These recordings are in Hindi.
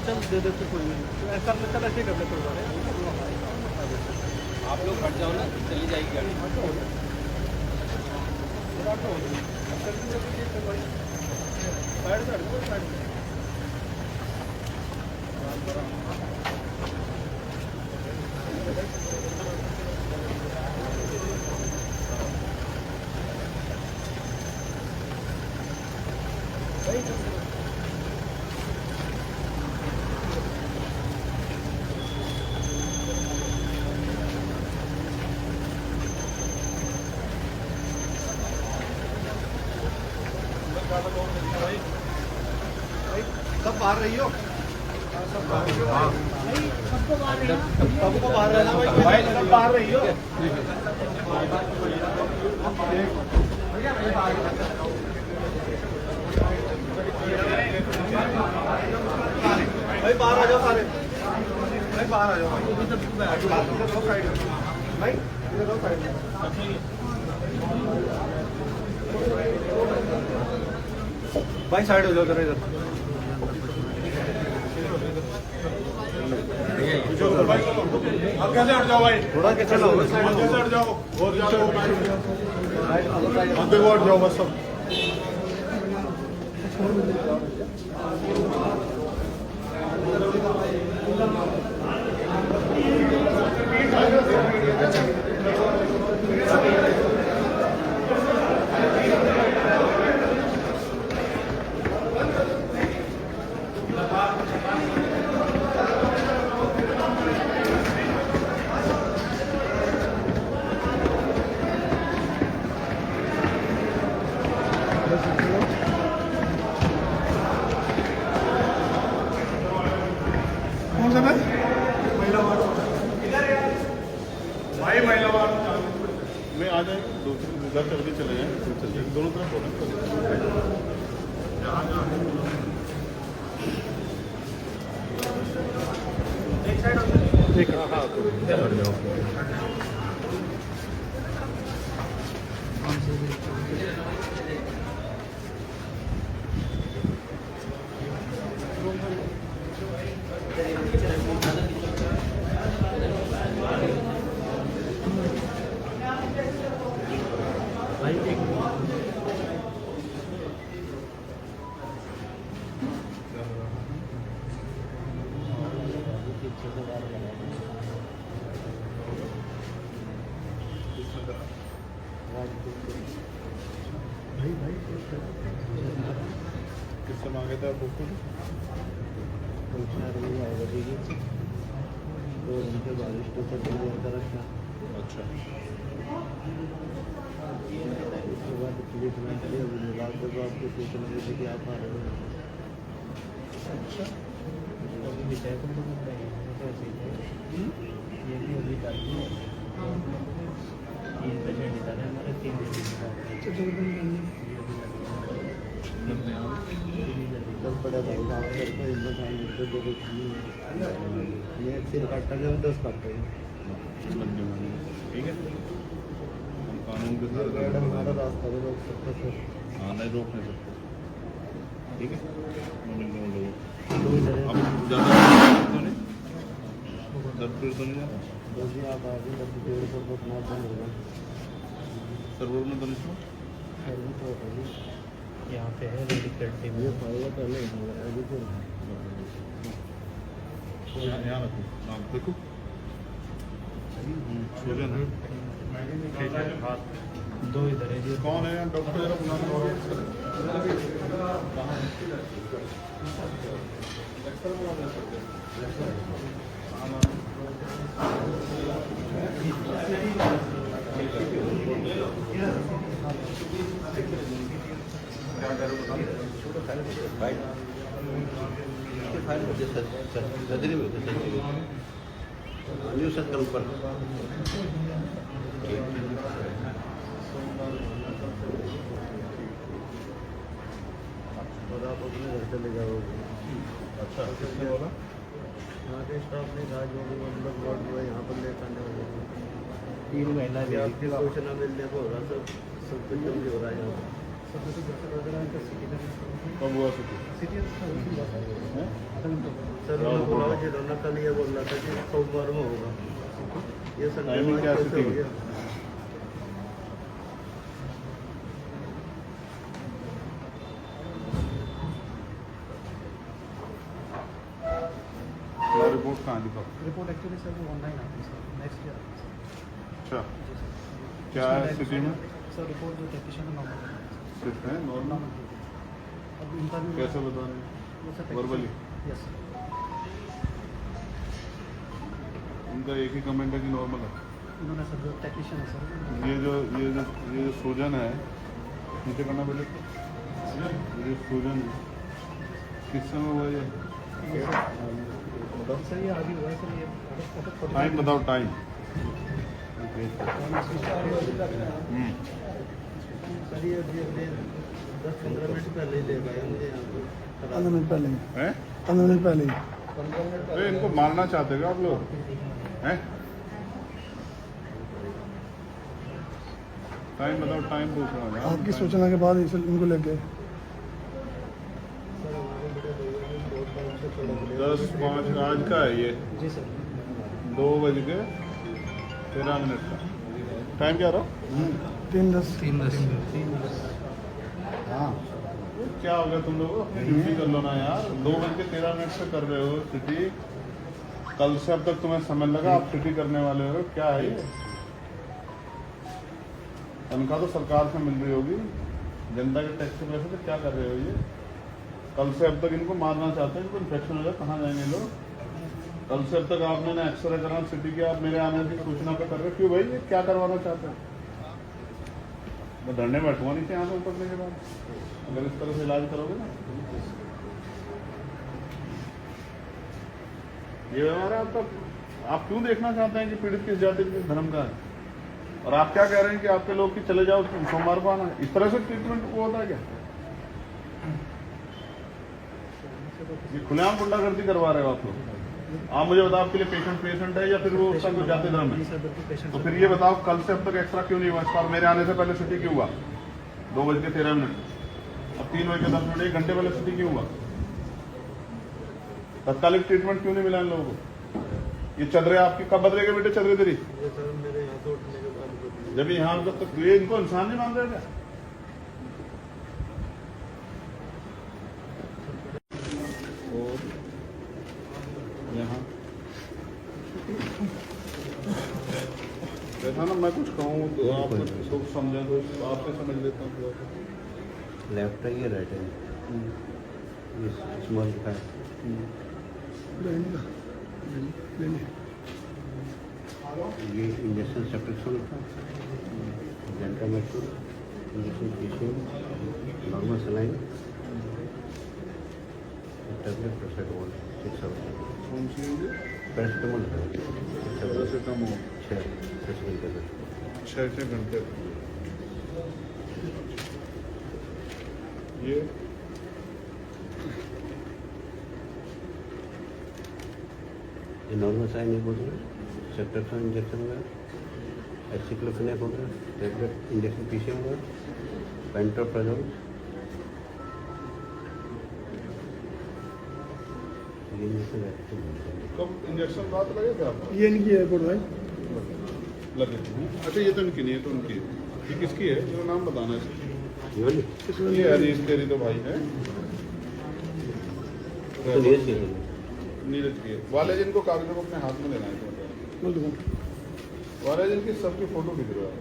चल दे देते कोई नहीं, तो ऐसा में चल ऐसे कर लेते हैं। आप लोग हट जाओ ना, चली जाएगी गाड़ी। सब बाहर रही हो, सबको बाहर रहना भाई, सब बाहर रही हो। भाई बाहर आ जाओ सारे, भाई बाहर आ जाओ भाई, इधर दो साइड भाई, इधर दो साइड भाई, साइड हो जाओ जरा इधर। अब कैसे हट जाओ भाई, थोड़ा कैसे लो, कैसे हट जाओ, और जाओ अब देखो हट जाओ बस सब। कौन सा है? महिला वार्ड भाई, महिला वार्ड में आ जाए, दो उधर चल के चले जाए, दोनों तरफ बोलें। ठीक है, हाँ भाई एक भाई किससे मांगे थे आप बुक? 2 घंटे बारिश तो डिलीवर कर रखा। अच्छा, उसके बाद पुलिस में चले, रात को आपको सूचना मिली कि आप आ रहे हो। अच्छा, अभी विषय को तो ये भी अभी चाहिए 3 पेशेंट इधर है हमारे, 3 कल पड़ा भाई काम करके इतना टाइम मिलते तो ये सिर काटता है 10 काटते हैं। ठीक है, हम कानून के साथ हमारा रास्ता भी रोक सकते सर। हाँ, नहीं रोक नहीं सकते। ठीक है, दो इधर है, अब ज़्यादा तो नहीं, फिर तो नहीं जाता बस ये आप आगे 150 रुपये अपना बंद होगा। सर्वर में तो नहीं सुना? सर्विस तो होगी यहाँ पे है रेडी करते ये फाइल पहले अभी तो यहाँ रखो, नाम देखो, सूर्य ना। हाथ दो इधर है जी। कौन है डॉक्टर? जरा अपना नाम और फाइल सर्जरी में न्यू सर्कल ऊपर और आप अपने घर चले जाओगे। अच्छा, किसने बोला? यहाँ के स्टाफ ने कहा जो भी मतलब वार्ड जो है यहाँ पर लेकर आने वाले 3 महीना भी आपकी सूचना मिलने को हो रहा सब कुछ जल्दी हो रहा है यहाँ कब हुआ सिटी हैं? सर उन्होंने बोला कि रौनक कल ये बोल रहा था कि सोमवार में होगा ये संडे टाइमिंग क्या कैसे सिटी हो की? गया? रिपोर्ट कहाँ दिखाओ? रिपोर्ट एक्चुअली सर वो ऑनलाइन आती है सर नेक्स्ट ईयर अच्छा जी सर क्या है सिटी में? सर रिपोर्ट जो टेक्नीशियन है नॉर्मल सिर्फ है नॉर्मल अब इनका भी कैसे बता रहे वर्बली यस उनका एक ही कमेंट है कि नॉर्मल है। इन्होंने सर जो टेक्नीशियन है सर ये जो सूजन है नीचे करना पहले ये जो सूजन है किस समय हुआ ये सर ये आगे हुआ है सर ये टाइम बताओ टाइम। सर ये अभी अपने 10-15 मिनट पहले ही ले गए मुझे यहाँ पे 15 मिनट पहले हैं 15 मिनट पहले 15 मिनट अरे इनको मारना चाहते हो आप लोग हैं? टाइम बताओ टाइम पूछ रहा हूँ यार। आपकी सूचना के बाद इनको ले गए सर हमारे बड़े भैया ने बहुत टाइम से थोड़ा 10:05 आज का है ये जी सर 2:13 का टाइम क्या रहा? 3:10 हाँ क्या हो गया तुम लोग अपनी ड्यूटी कर लो ना यार। 2:13 से कर रहे हो सिटी कल से अब तक तुम्हें समय लगा आप सिटी करने वाले हो क्या है ये? तनख्वाह तो सरकार से मिल रही होगी जनता के टैक्स के पैसे से क्या कर रहे हो ये? कल से अब तक इनको मारना चाहते हैं इनको इन्फेक्शन हो जाए कहाँ जाएंगे लोग? कल से अब तक आपने ना एक्सरे करा सिटी के आप मेरे आने की सूचना पे कर रहे हो क्यों भाई ये क्या करवाना चाहते हैं? मैं धरने बैठूंगा नहीं यहाँ से उतरने के बाद अगर इस तरह से इलाज करोगे ना। ये हमारा आप क्यों देखना चाहते हैं कि पीड़ित किस जाति किस धर्म का है और आप क्या कह रहे हैं कि आपके लोग कि चले जाओ सोमवार को आना इस तरह से ट्रीटमेंट वो होता है क्या? ये खुलेआम गुंडागर्दी करवा रहे हो आप लोग। आप मुझे बताओ आपके लिए पेशेंट है या फिर वो उसका कोई जाति धर्म है? तो फिर ये बताओ कल से अब तक एक्स्ट्रा क्यों नहीं हुआ इस बार मेरे आने से पहले छुट्टी क्यों हुआ 2:13 अब 3:10 1 घंटे पहले छुट्टी क्यों हुआ? तत्कालिक ट्रीटमेंट क्यों नहीं मिला इन लोगों को? ये चदरे आपकी कब बदलेगे बेटे चदरे तेरी? ये सर मेरे यहाँ से उठने के बाद बदली। जब यहाँ तक ये इनको इंसान नहीं मान रहे क्या? और यहाँ ऐसा ना मैं कुछ कहूँ तो आप कुछ समझें तो आपसे समझ लेता हूँ थोड़ा सा। लेफ्ट है ये राइट है ये स्मॉल का है ये इंजेक्शन सप्रेशन था gentamicin injection PCM normal saline tablet paracetamol 6 hours कौन सी है पैरासीटामोल है पैरासीटामोल 6 घंटे में 6 घंटे ये नॉर्मल साइन बोल रहे हैं सेप्टेक्सन इंजेक्शन हुआ एक्सिक्लोफेनेक हो गया टैबलेट इंजेक्शन पीसीएम हुआ पेंटोप्राजोल कब इंजेक्शन बात लगे थे आपको? ये इनकी है रिपोर्ट भाई लगे थे अच्छा ये तो इनकी नहीं है तो उनकी है ये किसकी है जो नाम बताना है ये हरीश तेरी तो भाई है नीरज की है वाले जिनको कागजों को अपने हाथ में लेना है बोल दो वाले जिनकी सबकी फोटो खींच रहा है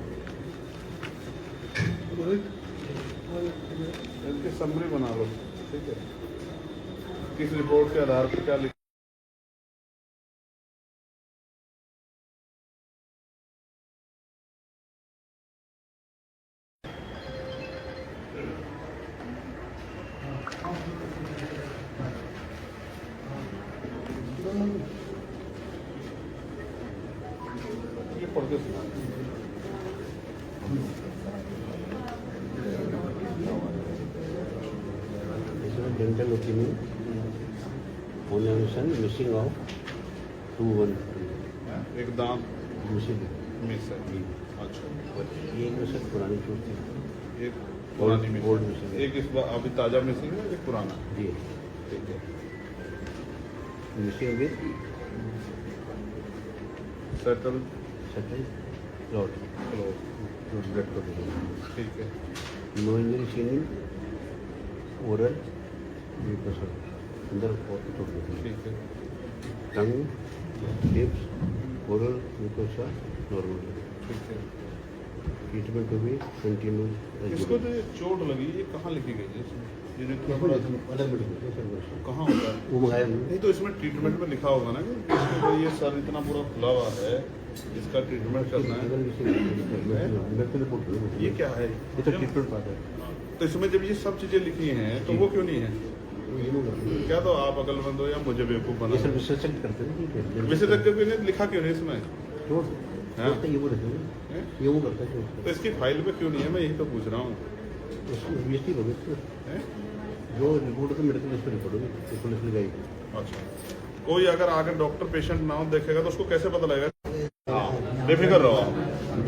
इसकी समरी बना लो ठीक है किस रिपोर्ट के आधार पर क्या लिखा ये पढ़ के सुना dental opinion on missing of 2-1 एक दांत मिसिंग मिस है अच्छा ये सर पुरानी चोट थी एक पुरानी में ओल्ड मिसिंग है। एक इस बार अभी ताज़ा मिसिंग है, एक पुराना। जी ठीक है। Missing with settle settle clot blood को ठीक है। No injury seen in oral अंदर छोड़ देते ठीक है। Tongue lips oral mucosa normal ठीक है। ट्रीटमेंट टू बी कंटिन्यू इसको जो ये चोट लगी ये कहाँ लिखी गई है इसमें? ये जो थोड़ा अलग मेडिकल कहाँ होता है? वो मंगाया नहीं तो इसमें ट्रीटमेंट में लिखा होगा ना कि इसके ये सर इतना पूरा खुला हुआ है, इसका ट्रीटमेंट करना है। ये क्या है? ये तो ट्रीटमेंट पार्ट है। तो इसमें जब ये सब चीजें लिखी हैं तो वो क्यों नहीं है? ये नहीं करते। क्या तो आप अकलमंद हो या मुझे बेवकूफ बना? ये सब विशेषज्ञ करते हैं ठीक है विशेषज्ञ क्यों नहीं लिखा क्यों नहीं इसमें? चोट हाँ। चोट तो ये वो रहते हैं हैं? ये वो करता है चोट तो इसकी फाइल में क्यों नहीं है? मैं यही तो पूछ रहा हूँ। उसमें बीएसटी होगी हैं? जो रिपोर्ट तो मेडिकल इस पर रिपोर्ट होगी तो पुलिस ले जाएगी अच्छा, कोई अगर आगे डॉक्टर पेशेंट ना हो देखेगा तो उसको कैसे पता लगेगा? हाँ, बेफिक्र रहो आप,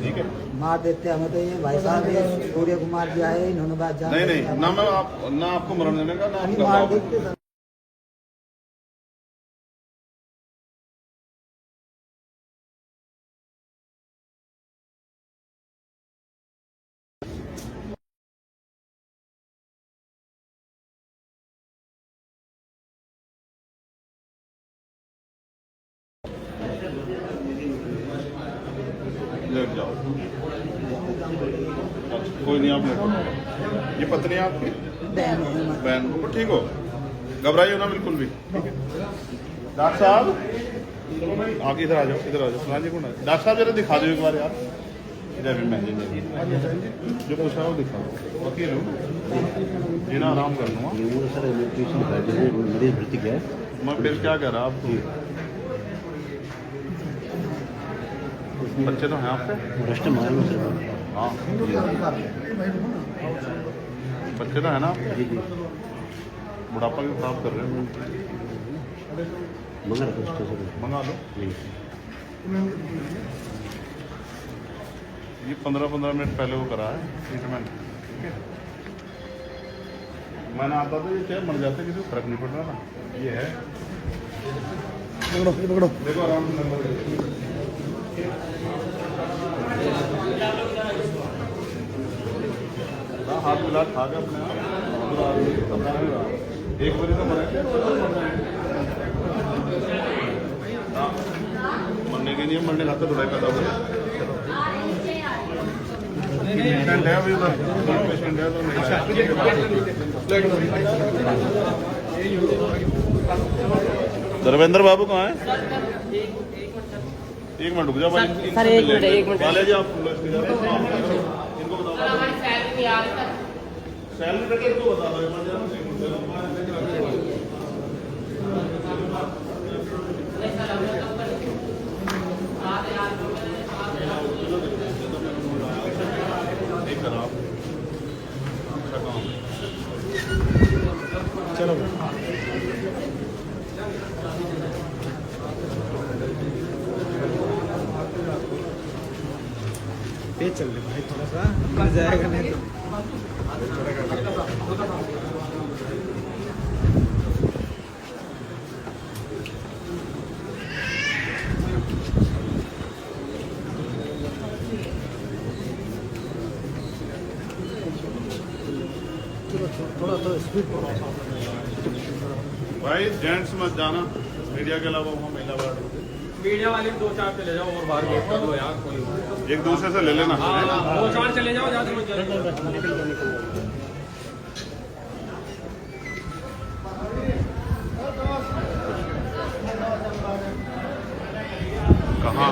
ठीक है। मार देते हमें तो ये भाई साहब ये सूर्य कुमार जी आए इन्होंने बात जान नहीं नहीं, ना मैं आप ना आपको मरण देने का ना अभी आपका मार बाप। देते सर लेट जाओ। अच्छा, कोई नहीं, आप लेटो। ये पत्नी है आपकी? बहन है हमारी। बहन को ठीक हो, घबराइए ना बिल्कुल भी, ठीक है। डॉक्टर साहब आगे इधर आ जाओ, इधर आ जाओ। हाँ जी, कौन है? डॉक्टर साहब जरा दिखा दो एक बार यार। जय भीम, मैं जो पूछा वो दिखाओ। वकील हूँ, जीना आराम कर लूँगा। ये वो सर न्यूट्रिशन मरीज भर्ती किया है मैं फिर क्या कह रहा आप? बच्चे तो हैं आपके? भ्रष्ट मार लो सर हाँ, बच्चे तो है ना आपके? जी जी बुढ़ापा भी खराब कर रहे हैं। मगर स्टेशन मंगा लो। जी ये 15-15 मिनट पहले वो करा है ट्रीटमेंट, ठीक है। मैंने आता था ये क्या मर जाते, किसी को फर्क नहीं पड़ रहा ना। ये है, पकड़ो ये पकड़ो देखो आराम से नंबर हाथ मिला खा के अपने आप पूरा आदमी पता नहीं रहा। एक बारी तो मरेंगे, हाँ, मरने के लिए मरने खाते थोड़ा पैदा हो। पेशेंट है अभी उधर, पेशेंट है तो नहीं। धर्मेंद्र बाबू कहाँ है? एक मिनट रुक जाओ भाई। सर, एक मिनट। वाले जी आप इनको बताओ। सैलरी कटर को बता दो। एक खराब अच्छा काम। चलो तेज चल रहे भाई थोड़ा सा मर जाएगा नहीं तो थोड़ा तो स्पीड भाई जेंट्स मत जाना, मीडिया के अलावा वहाँ महिला वार्ड होते। मीडिया वाले 2-4 चले जाओ और बाहर वेट कर दो यार कोई। एक दूसरे से ले लेना। 2-4 चले जाओ, ज्यादा मत जाओ। कहाँ?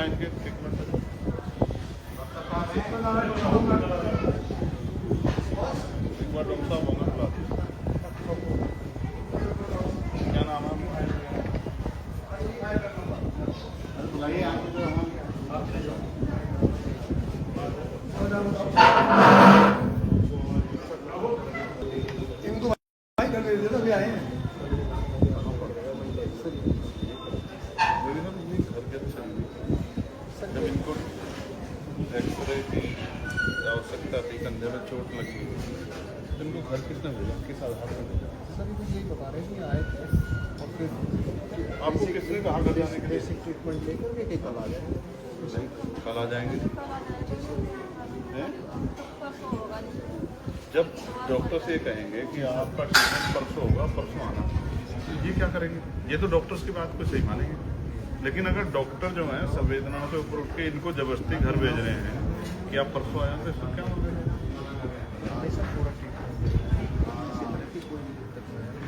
कहाँ इनके ट्रीटमेंट है? एक बार डॉक्टर साहब होंगे बुला दीजिए। क्या नाम है आपका? बुलाइए आप जो हम इनको भाई कर दे तो अभी आए हैं। मेरी ना इतनी घर के अच्छा नहीं। जब इनको एक्सरे की आवश्यकता थी, कंधे में चोट लगी, तो इनको घर किसने भेजा, किस आधार पर भेजा? सर ये यही बता रहे हैं कि आए थे और फिर आपको किसने कहा घर जाने के लिए? बेसिक ट्रीटमेंट लेकर के कल आ जाए। कल आ जाएंगे हैं? जब डॉक्टर से कहेंगे कि आपका ट्रीटमेंट परसों होगा, परसों आना, तो ये क्या करेंगे? ये तो डॉक्टर्स की बात को सही मानेंगे, लेकिन अगर डॉक्टर जो है संवेदनाओं से ऊपर उठ के इनको जबरदस्ती घर भेज रहे हैं कि आप परसों आए, तो इसमें क्या बोल रहे हैं?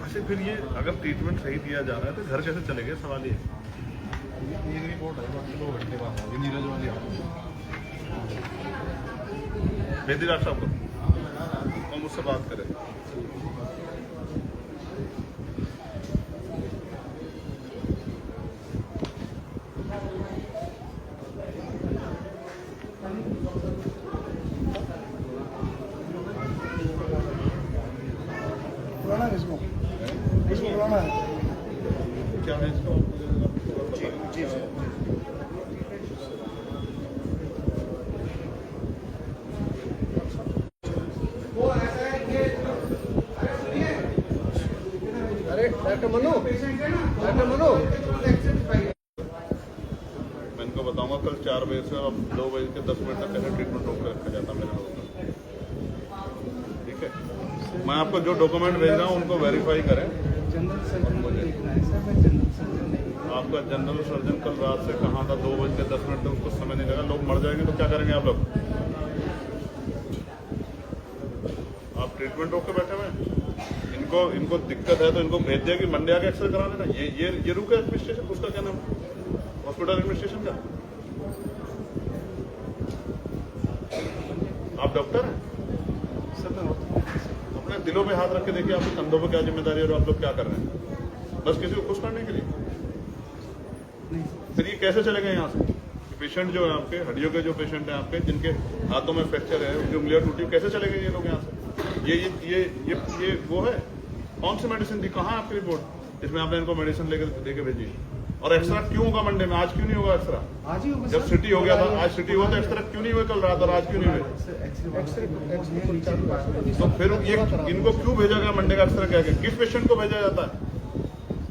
अच्छा, फिर ये अगर ट्रीटमेंट सही दिया जा रहा है तो घर कैसे चले गए? सवाल ये रिपोर्ट है 2 घंटे बाद होगी नीरज वाली। भेज दी डॉक्टर साहब को, और मुझसे बात करें। बुलाना है किसको? किसको बुलाना है? क्या है इसको? जी सर। अरे डॉक्टर मनु, डॉक्टर मनु, मैं इनको बताऊंगा कल 4 बजे से अब 2 बजे के 10 मिनट तक कैसे ट्रीटमेंट रोक रखा जाता मेरे लोगों का। ठीक है, मैं आपको जो डॉक्यूमेंट भेज रहा हूँ उनको वेरीफाई करें। जनरल सर्जन को देखना है सर, मैं जनरल सर्जन नहीं। आपका जनरल सर्जन कल रात से कहाँ था? 2 बज के 10 मिनट तक कुछ समय नहीं लगा। लोग मर जाएंगे तो क्या करेंगे आप लोग? आप ट्रीटमेंट रोक के बैठे हुए हैं। इनको दिक्कत है तो इनको भेज दिया कि मंडे आके एक्सरे करा लेना। ये रूट है एडमिनिस्ट्रेशन, उसका क्या नाम है? हॉस्पिटल एडमिनिस्ट्रेशन का। आप डॉक्टर हैं सर मैं अपने दिलों पे हाथ रख के देखिए आपके कंधों पे क्या जिम्मेदारी है और आप लोग क्या कर रहे हैं? बस किसी को खुश करने के लिए। फिर ये कैसे चलेगा यहाँ से? पेशेंट जो है आपके, हड्डियों के जो पेशेंट हैं आपके, जिनके हाथों में फ्रैक्चर है, उनकी उंगलियां टूटी, कैसे चलेंगे ये लोग यहाँ से? ये वो है? कौन सी मेडिसिन दी? कहाँ है आपकी रिपोर्ट जिसमें आपने इनको मेडिसिन लेके भेजी? और एक्सरा क्यों होगा मंडे में? आज क्यों नहीं होगा एक्सरा? आज ही होगा जब सर। सिटी हो गया था, आज सिटी हुआ तो एक्सरा क्यों नहीं हुए कल रात और आज क्यों नहीं हुए? एक्सरे तो फिर ये इनको क्यों भेजा गया मंडे का एक्सरा कह के? किस पेशेंट को भेजा जाता है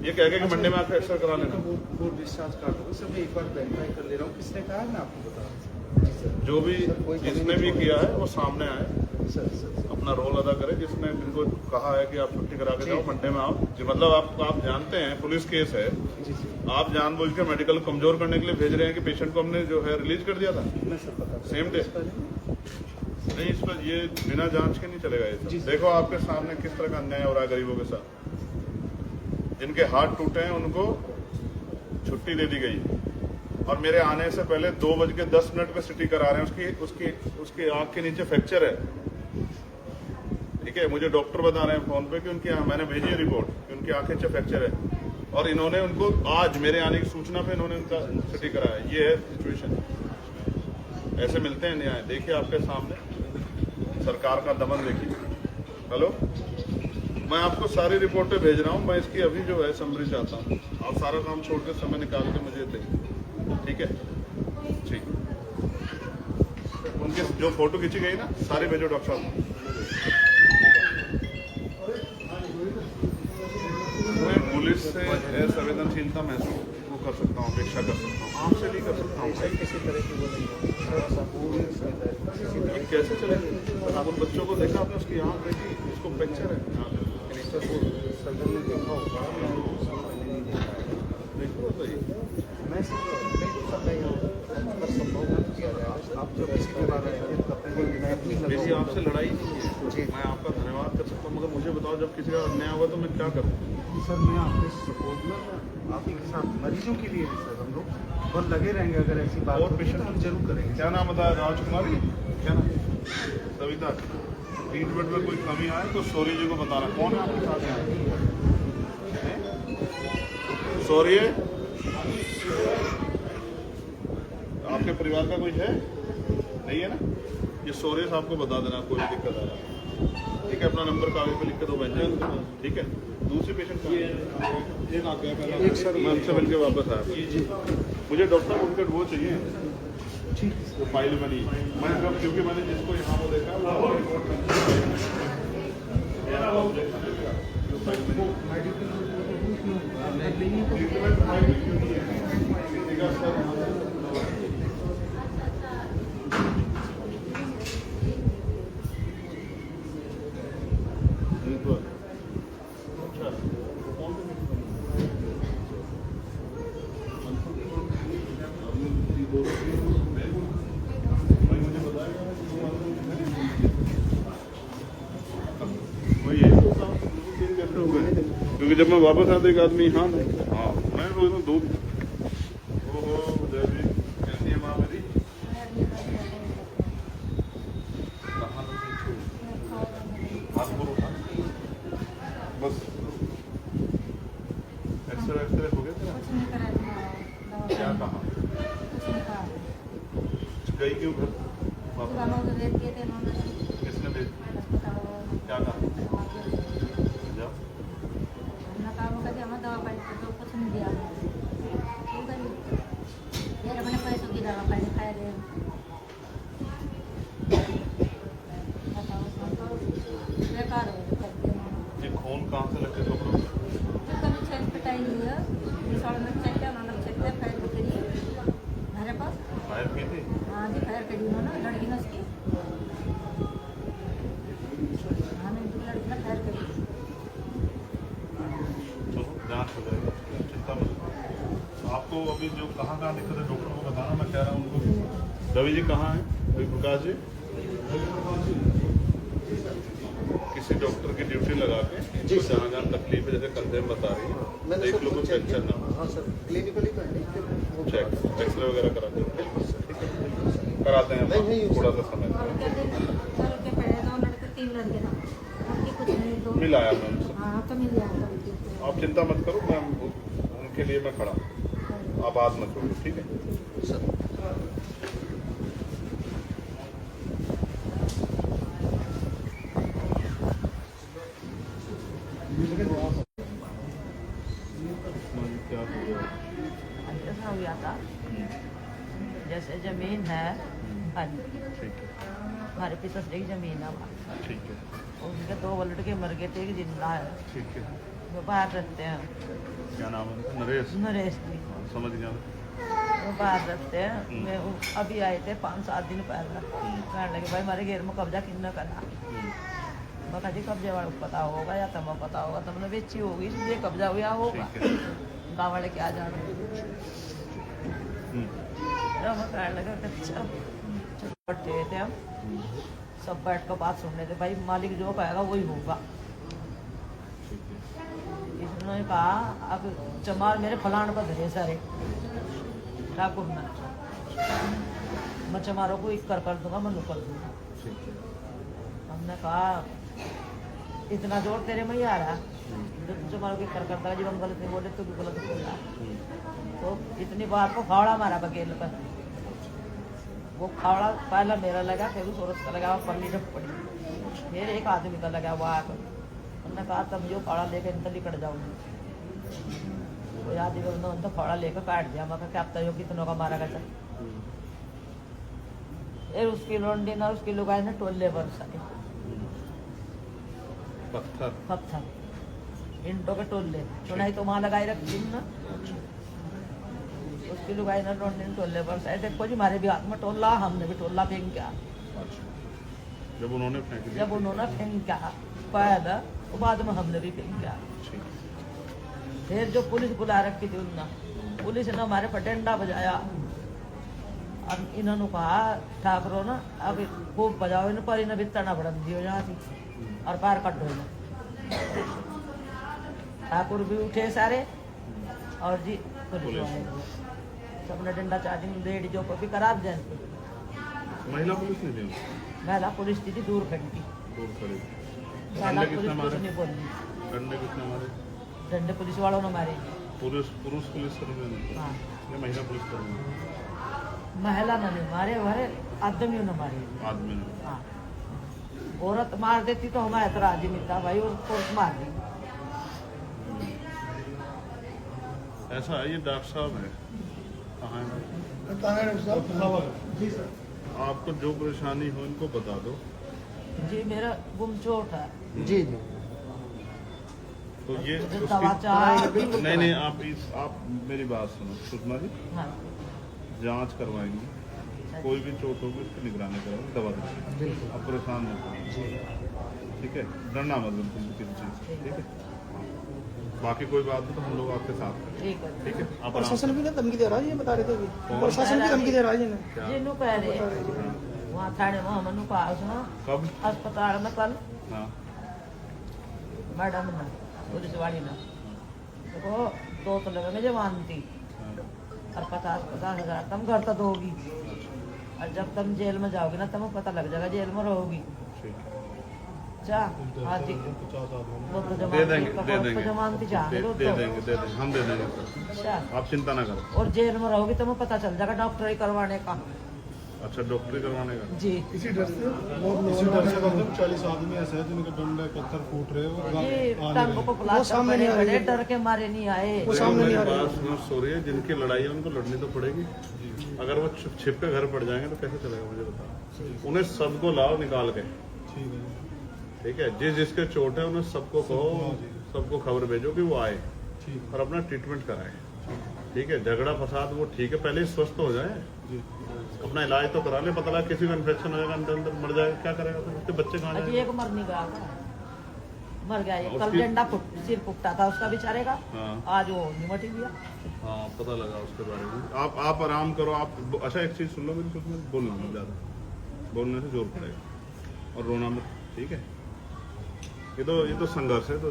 ये कह के कि मंडे में आकर एक्सरा करा लेना? वो डिस्चार्ज कार्ड होगा सर, मैं एक बार वेरीफाई कर ले रहा हूँ। किसने कहा है मैं आपको बता रहा हूँ। जो भी जिसने भी किया है वो सामने आए, सर अपना रोल अदा करे। जिसने इनको कहा है कि आप छुट्टी करा के जाओ मंडे में आप, मतलब आप जानते हैं पुलिस केस है, जी जी आप जानबूझ के मेडिकल कमजोर करने के लिए भेज रहे हैं कि पेशेंट को हमने जो है रिलीज कर दिया था मैं सर पता सेम डे। नहीं, इस पर ये बिना जांच के नहीं चलेगा ये सब। देखो आपके सामने किस तरह का अन्याय हो रहा है गरीबों के साथ। जिनके हाथ टूटे हैं उनको छुट्टी दे दी गई और मेरे आने से पहले 2:10 पे सिटी करा रहे हैं। उसकी आंख के नीचे फ्रैक्चर है। ठीक है, मुझे डॉक्टर बता रहे हैं फोन पे कि मैंने भेजी है रिपोर्ट कि उनकी आंख के नीचे फ्रैक्चर है और इन्होंने उनको आज मेरे आने की सूचना पे इन्होंने उनका सिटी कराया। ये है सिचुएशन। ऐसे मिलते हैं न्याय। देखिए आपके सामने सरकार का दमन देखिए। हेलो, मैं आपको सारी रिपोर्टें भेज रहा हूँ। मैं इसकी अभी जो है समरी चाहता हूँ। आप सारा काम छोड़ के समय निकाल के मुझे दें। ठीक है, ठीक। उनके जो फोटो खींची गई ना सारी भेजो डॉक्टर साहब। मैं पुलिस से संवेदनशीलता महसूस वो कर सकता हूँ, अपेक्षा कर सकता हूँ, आपसे नहीं कर सकता हूँ। किसी तरह की वो नहीं ये कैसे चलेगा? आप उन बच्चों को देखा आपने, उसकी आँख देखी, उसको फ्रैक्चर है। सर्जन ने देखा होगा, देखो तो ये मैं संभव किया जाए। आप जो किसी के बारे में मेरी आपसे लड़ाई नहीं है। मैं आपका धन्यवाद कर सकता हूँ, मगर मुझे बताओ जब किसी का अन्याय होगा तो मैं क्या करूँ? सर मैं आपके सपोर्ट में आपके साथ मरीजों के लिए सर हम लोग और लगे रहेंगे। अगर ऐसी बात और होगी तो हम जरूर करेंगे। क्या नाम बताया? राजकुमारी, क्या नाम? सविता। ट्रीटमेंट में कोई कमी आए तो सौर्य जी को बताना। कौन है आपके साथ यहाँ? सौर्य, आपके परिवार का कोई है? नहीं है ना? ये सौर्य साहब को बता देना कोई दिक्कत आ रहा है। ठीक है, अपना नंबर कागज पे लिख के दो बहन। ठीक है, दूसरी पेशेंट का एक आ गया पहला। एक सर मैं उनसे मिलकर वापस आया। मुझे डॉक्टर उनके वो चाहिए जो फाइल बनी। मैं जब क्योंकि मैंने जिसको यहाँ वो देखा वो क्योंकि जब मैं वापस आता एक आदमी हाँ मैं रोज दो कैसी है माँ मेरी? बस एक्सरे हो गया तेरा? क्या कहा? गई क्यों घर? किसने भेज? क्या कहा? ये खून कहाँ से लगे तो फायर की थी? लड़की ने उसकी चलो जांच हो जाएगी, चिंता मत करो। आपको अभी जो कहाँ दिक्कत है डॉक्टर को बताना। मैं कह रहा हूँ उनको। रवि जी कहाँ है? रवि प्रकाश जी, किसी डॉक्टर की ड्यूटी लगा के इनको जहाँ जहाँ तकलीफ है, जैसे कंधे में बता रही है, देख लो कुछ फ्रैक्चर ना हो। हाँ सर, क्लिनिकली चेक एक्सरे वगैरह करा दो। कराते हैं हम थोड़ा सा समय मिल आया मैं उनसे। आप चिंता मत करो, मैं उनके लिए मैं खड़ा हूँ। आप बात मत करो, ठीक है सर। ऐसा हुआ था जैसे जमीन है ठीक है, हमारे पिछले की जमीन है वहाँ। ठीक है, उनके 2 लड़के मर गए थे, एक जिंदा है। ठीक है। वो बाहर रहते हैं। क्या नाम है उनका? नरेश। नरेश जी, समझ गया। वो बाहर रहते हैं। मैं अभी आए थे 5-7 दिन पहले। कहने लगे भाई हमारे घेर में कब्जा किसने करा? मैं कहा जी कब्जे वाले को पता होगा या तुम्हें पता होगा, तुमने बेची होगी इसलिए कब्जा हुआ होगा। गाँव वाले क्या जाने। कहने लगा अच्छा बैठे थे हम सब बैठ कर बात सुनने थे। भाई मालिक जो कहेगा वही होगा। इन्होंने कहा अब चमार मेरे फलान पर धरे सारे ठाकुर ने, मैं चमारों को एक कर दूंगा, मैं नुकल दूंगा। हमने कहा इतना जोर तेरे में ही आ रहा जो चमारों की कर करता जब हम गलत नहीं बोले तो भी गलत बोल रहा। तो इतनी बार को फावड़ा मारा बकेल पर। वो फावड़ा पहला मेरा लगा, फिर उस औरत का लगा, पल्ली जब पड़ी, फिर एक आदमी का लगा वहाँ पर। उन्होंने कहा तब जो फावड़ा लेकर इनका निकट जाऊंगी। वो आदमी उन्होंने तो फावड़ा लेकर काट दिया। मैं क्या पता हो कितनों का मारा गया। फिर उसकी लोंडी ना उसकी लुगाई ने टोले बरसा पत्थर इंटों के टोले तो नहीं तो वहाँ लगाई रखती ना। उसकी लुगाई ने लोंडी ने टोले बरसाए। देखो जी हमारे भी हाथ में टोला, हमने भी टोला फेंक किया। जब उन्होंने फेंक किया पहले तो बाद में हमने भी फेंक किया। फिर जो पुलिस बुला रखी थी उन्होंने, पुलिस ने हमारे पर डंडा बजाया। अब इन्होंने कहा ठाकुरों ना अब खूब बजाओ इन पर, इन्हें बितना बढ़न दियो यहाँ थी और पार कट हो। ठाकुर भी उठे सारे और जी पुलिस वाले सबने डंडा चार्जिंग लेडीजों को भी खराब जाए। महिला पुलिस नहीं थी, महिला पुलिस थी दूर खड़ी थी। दूर खड़ी। महिला डंडे पुलिस किसने कुछ मारे? नहीं बोली। डंडे किसने मारे? डंडे पुलिस वालों ने मारे। पुरुष पुलिस कर्मी ने, हाँ या महिला पुलिस कर्मी? महिला ने नहीं मारे, हमारे आदमियों ने मारे। आदमी ने। हाँ औरत मार देती तो हमारा एतराज ही नहीं था भाई, उसको मार दी। ऐसा है, ये डॉक्टर साहब है, कहाँ है? जी सर। आपको जो परेशानी हो इनको बता दो। जी मेरा गुम चोट है। जी जी तो ये मुझे उसकी- दवा चाहिए। नहीं आप मेरी बात सुनो सुषमा जी, हाँ जांच करवाएंगे, कोई भी चोट होगी उसकी निगरानी करेंगे, दवा देंगे, आप परेशान मत हो, ठीक है? डरना मत बिल्कुल भी किसी चीज़ से, ठीक है? बाकी कोई बात हो तो हम लोग आपके साथ हैं, ठीक है। ठीक है? आप आराम प्रशासन भी ना धमकी दे रहा है, ये बता रहे थे अभी। कौन? प्रशासन भी धमकी दे रहा है जी ने। जिन्हों कह रहे वहाँ थाने में मनु पास ना कब? अस्पताल में कल हाँ मैडम ने पुलिस वाली ने वो 2 तो लगे जवान थी हाँ, और 50,000 तुम घर तक दोगी और जब तुम जेल में जाओगी ना तुम्हें पता लग जाएगा जेल में रहोगी। ठीक है, चा हाँ जी वो तो दे देंगे जमानती चाह दे देंगे हम दे देंगे सर, अच्छा आप चिंता ना करो। और जेल में रहोगी तुम्हें पता चल जाएगा डॉक्टरी करवाने का। अच्छा, डॉक्टरी करवाने का? जी इसी डर से इसी डर से कम से कम 40 आदमी ऐसे हैं जिनके डंडे पत्थर फूट रहे हो। जी टंग को प्लास्टर सामने नहीं आ रही बड़े है। डर के मारे नहीं आए। वो सामने नहीं आ मेरी रही बात सुनो, सो रही है, जिनकी लड़ाई है उनको लड़नी तो पड़ेगी। अगर वो छिप के घर पड़ जाएंगे तो कैसे चलेगा, मुझे बताओ। उन्हें सबको लाओ निकाल के, ठीक है ठीक है? जिसके चोट है उन्हें सबको कहो, सबको खबर भेजो कि वो आए ठीक और अपना ट्रीटमेंट कराए, ठीक है? झगड़ा फसाद वो ठीक है, पहले ही स्वस्थ हो जाए, जी। अपना इलाज तो करा ले, पता लगा किसी को इन्फेक्शन हो जाएगा, अंदर अंदर मर जाएगा, क्या करेगा फिर? उसके बच्चे कहाँ अजी जाएंगे? एक मर नहीं गया था, मर गया ये। कल उसकी- डंडा सिर फुकता था उसका बेचारे का, हाँ आज वो निमट ही गया। हाँ, पता लगा उसके बारे में। आप आराम करो, आप अच्छा एक चीज सुन लो मेरी, कुछ मत बोलना मत ज्यादा, बोलने से जोर पड़ेगा और रोना मत, ठीक है? ये तो संघर्ष है, तो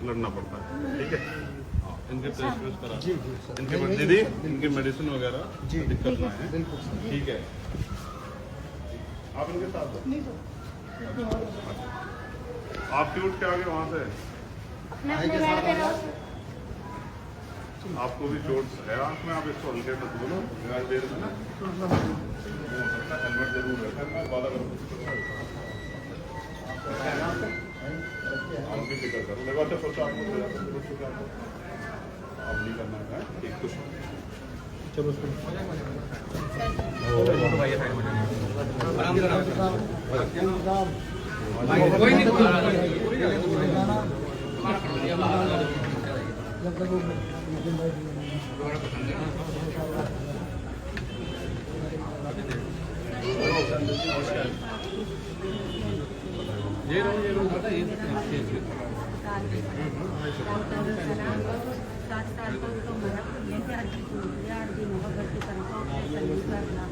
लड़ना पड़ता है, ठीक है? हाँ, इनके टेस्ट वेस्ट करा, इनके दीदी इनकी मेडिसिन वगैरह दिक्कत ना है, ठीक है? आप इनके साथ हो? आप क्यों उठ के आगे वहाँ से? आपको भी चोट है आंख में, आप इसको हल्के मत बोलो, देर में ना हेलमेट जरूर है, वाला आपकी फिक्र करो, मैं अच्छा सोचा आपको आप नहीं करना है, ठीक कुछ चलो ये रहो पता है, ये 7 साल को तो हमारा लेके 8 दिन होगा घर की तरफ ऑपरेशन नहीं करना।